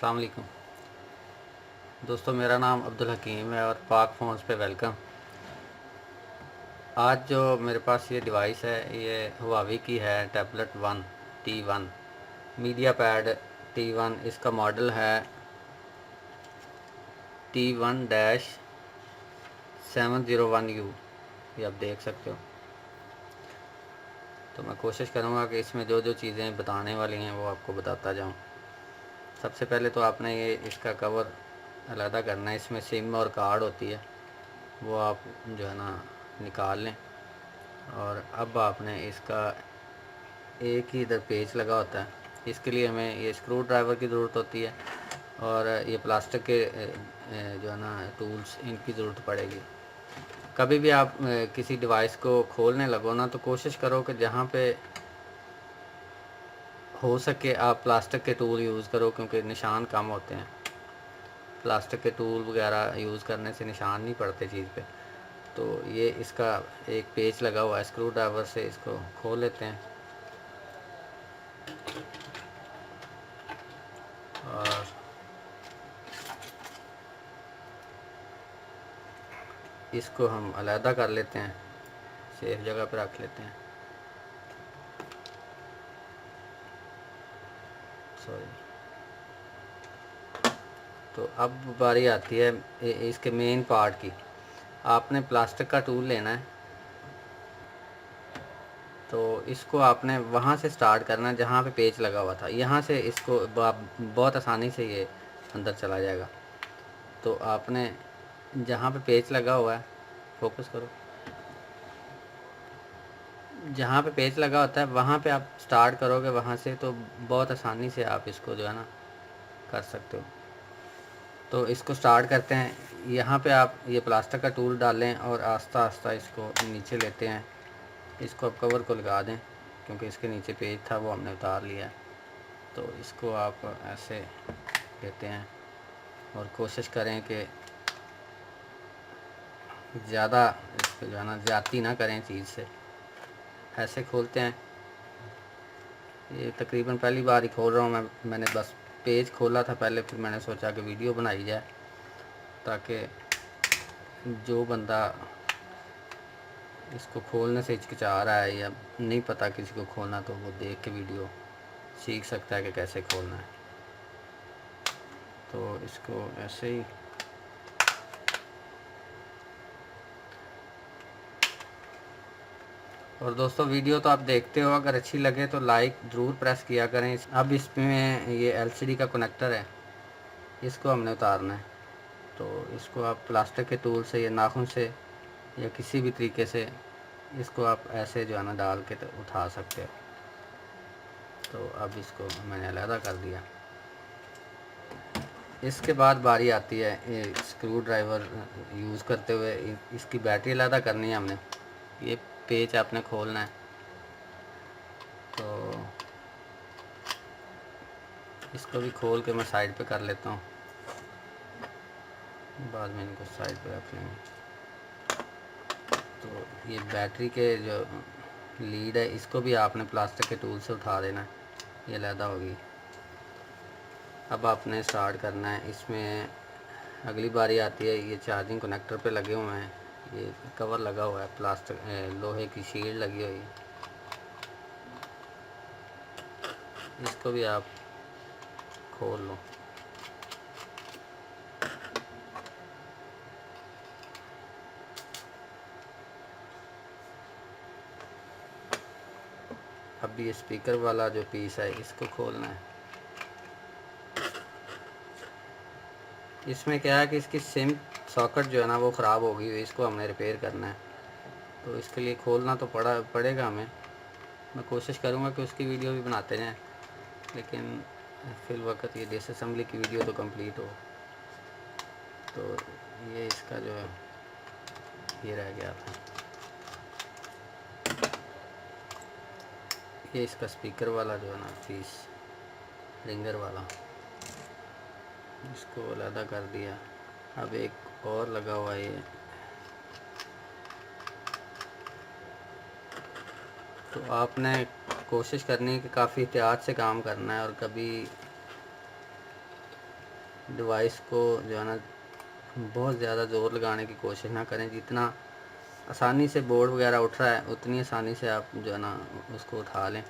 अस्सलाम वालेकुम दोस्तों, मेरा नाम अब्दुल हकीम है और पाक फ़ोन्स पे वेलकम। आज जो मेरे पास ये डिवाइस है ये हुआवी की है, tablet one T1 media pad T1। इसका मॉडल है T1-701U, ये आप देख सकते हो। तो मैं कोशिश करूँगा कि इसमें जो जो चीज़ें बताने वाली हैं वो आपको बताता जाऊँ। सबसे पहले तो आपने ये इसका कवर अलहदा करना है। इसमें सिम और कार्ड होती है, वो आप जो है ना निकाल लें। और अब आपने इसका एक ही इधर पेच लगा होता है, इसके लिए हमें ये स्क्रू ड्राइवर की ज़रूरत होती है और ये प्लास्टिक के जो है ना टूल्स, इनकी ज़रूरत पड़ेगी। कभी भी आप किसी डिवाइस को खोलने लगो ना तो कोशिश करो कि जहाँ पे हो सके आप प्लास्टिक के टूल यूज़ करो, क्योंकि निशान कम होते हैं। प्लास्टिक के टूल वगैरह यूज़ करने से निशान नहीं पड़ते चीज़ पे। तो ये इसका एक पेच लगा हुआ है, स्क्रू ड्राइवर से इसको खोल लेते हैं और इसको हम अलहदा कर लेते हैं, सेफ जगह पर रख लेते हैं। सॉरी। तो अब बारी आती है इसके मेन पार्ट की। आपने प्लास्टिक का टूल लेना है, तो इसको आपने वहाँ से स्टार्ट करना है जहाँ पे पेच लगा हुआ था। यहाँ से इसको बहुत आसानी से ये अंदर चला जाएगा। तो आपने जहाँ पे पेच लगा हुआ है, फोकस करो, जहाँ पे पेच लगा होता है वहाँ पे आप स्टार्ट करोगे वहाँ से, तो बहुत आसानी से आप इसको जो है ना कर सकते हो। तो इसको स्टार्ट करते हैं। यहाँ पे आप ये प्लास्टिक का टूल डालें और आस्ता आस्ता इसको नीचे लेते हैं। इसको आप कवर को लगा दें, क्योंकि इसके नीचे पेज था वो हमने उतार लिया है। तो इसको आप ऐसे लेते हैं और कोशिश करें कि ज़्यादा इसको जो है ना ज़्यादती ना करें चीज़ से। ऐसे खोलते हैं। ये तकरीबन पहली बार ही खोल रहा हूँ मैंने बस पेज खोला था पहले, फिर मैंने सोचा कि वीडियो बनाई जाए ताकि जो बंदा इसको खोलने से हिचकिचा रहा है या नहीं पता किसी को खोलना, तो वो देख के वीडियो सीख सकता है कि कैसे खोलना है। तो इसको ऐसे ही और दोस्तों, वीडियो तो आप देखते हो, अगर अच्छी लगे तो लाइक ज़रूर प्रेस किया करें। अब इसमें ये एलसीडी का कनेक्टर है, इसको हमने उतारना है। तो इसको आप प्लास्टिक के टूल से या नाखून से या किसी भी तरीके से इसको आप ऐसे जो है ना डाल के तो उठा सकते हो। तो अब इसको मैंने अलहदा कर दिया। इसके बाद बारी आती है ये स्क्रू ड्राइवर यूज़ करते हुए इसकी बैटरी अलहदा करनी है हमने। ये पेच आपने खोलना है, तो इसको भी खोल के मैं साइड पे कर लेता हूँ, बाद में इनको साइड पे रख लेंगे। तो ये बैटरी के जो लीड है इसको भी आपने प्लास्टिक के टूल से उठा देना है, ये अलहदा होगी। अब आपने स्टार्ट करना है। इसमें अगली बारी आती है, ये चार्जिंग कनेक्टर पे लगे हुए हैं, ये कवर लगा हुआ है, प्लास्टिक लोहे की शील्ड लगी हुई है। इसको भी आप खोल लो। अब ये स्पीकर वाला जो पीस है इसको खोलना है। इसमें क्या है कि इसकी सिम सॉकेट जो है ना वो ख़राब हो गई है, इसको हमने रिपेयर करना है। तो इसके लिए खोलना तो पड़ेगा हमें। मैं कोशिश करूँगा कि उसकी वीडियो भी बनाते जाएँ, लेकिन फिल वक्त ये डिसअसेंबली की वीडियो तो कंप्लीट हो। तो ये इसका जो है ये रह गया था, ये इसका स्पीकर वाला जो है ना पीस, रिंगर वाला, इसको अलहदा कर दिया। अब एक और लगा हुआ है ये। तो आपने कोशिश करनी है कि काफ़ी एहतियात से काम करना है और कभी डिवाइस को जो है ना बहुत ज़्यादा ज़ोर लगाने की कोशिश ना करें। जितना आसानी से बोर्ड वगैरह उठ रहा है उतनी आसानी से आप जो है ना उसको उठा लें,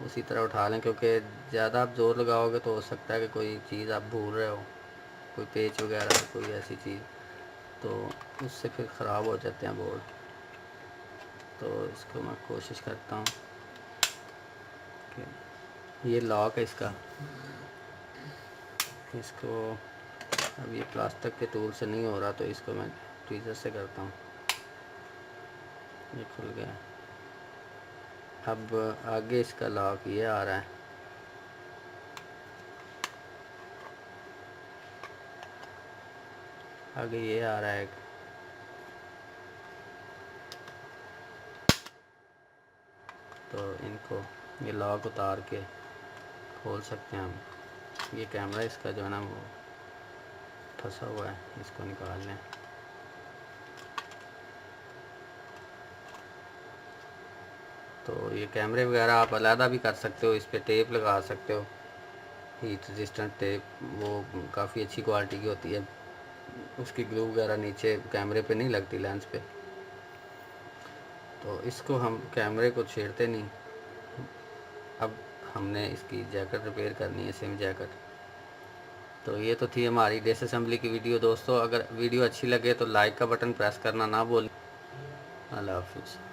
उसी तरह उठा लें, क्योंकि ज़्यादा आप ज़ोर लगाओगे तो हो सकता है कि कोई चीज़ आप भूल रहे हो, कोई पेच वगैरह कोई ऐसी चीज़, तो उससे फिर ख़राब हो जाते हैं बोर्ड। तो इसको मैं कोशिश करता हूँ कि ये लॉक है इसका, इसको अब ये प्लास्टिक के टूल से नहीं हो रहा तो इसको मैं ट्वीज़र से करता हूँ। ये खुल गया। अब आगे इसका लॉक ये आ रहा है, आगे ये आ रहा है। तो इनको ये लॉक उतार के खोल सकते हैं हम। ये कैमरा इसका जो है ना वो फंसा हुआ है, इसको निकाल लें। तो ये कैमरे वगैरह आप अलहदा भी कर सकते हो, इस पर टेप लगा सकते हो, हीट रेजिस्टेंट टेप, वो काफ़ी अच्छी क्वालिटी की होती है। उसकी ग्लू वगैरह नीचे कैमरे पे नहीं लगती, लेंस पे। तो इसको हम कैमरे को छेड़ते नहीं। अब हमने इसकी जैकेट रिपेयर करनी है, सिम जैकेट। तो ये तो थी हमारी डिसअसेंबली की वीडियो। दोस्तों अगर वीडियो अच्छी लगे तो लाइक का बटन प्रेस करना ना भूलें। अल्लाह हाफिज़।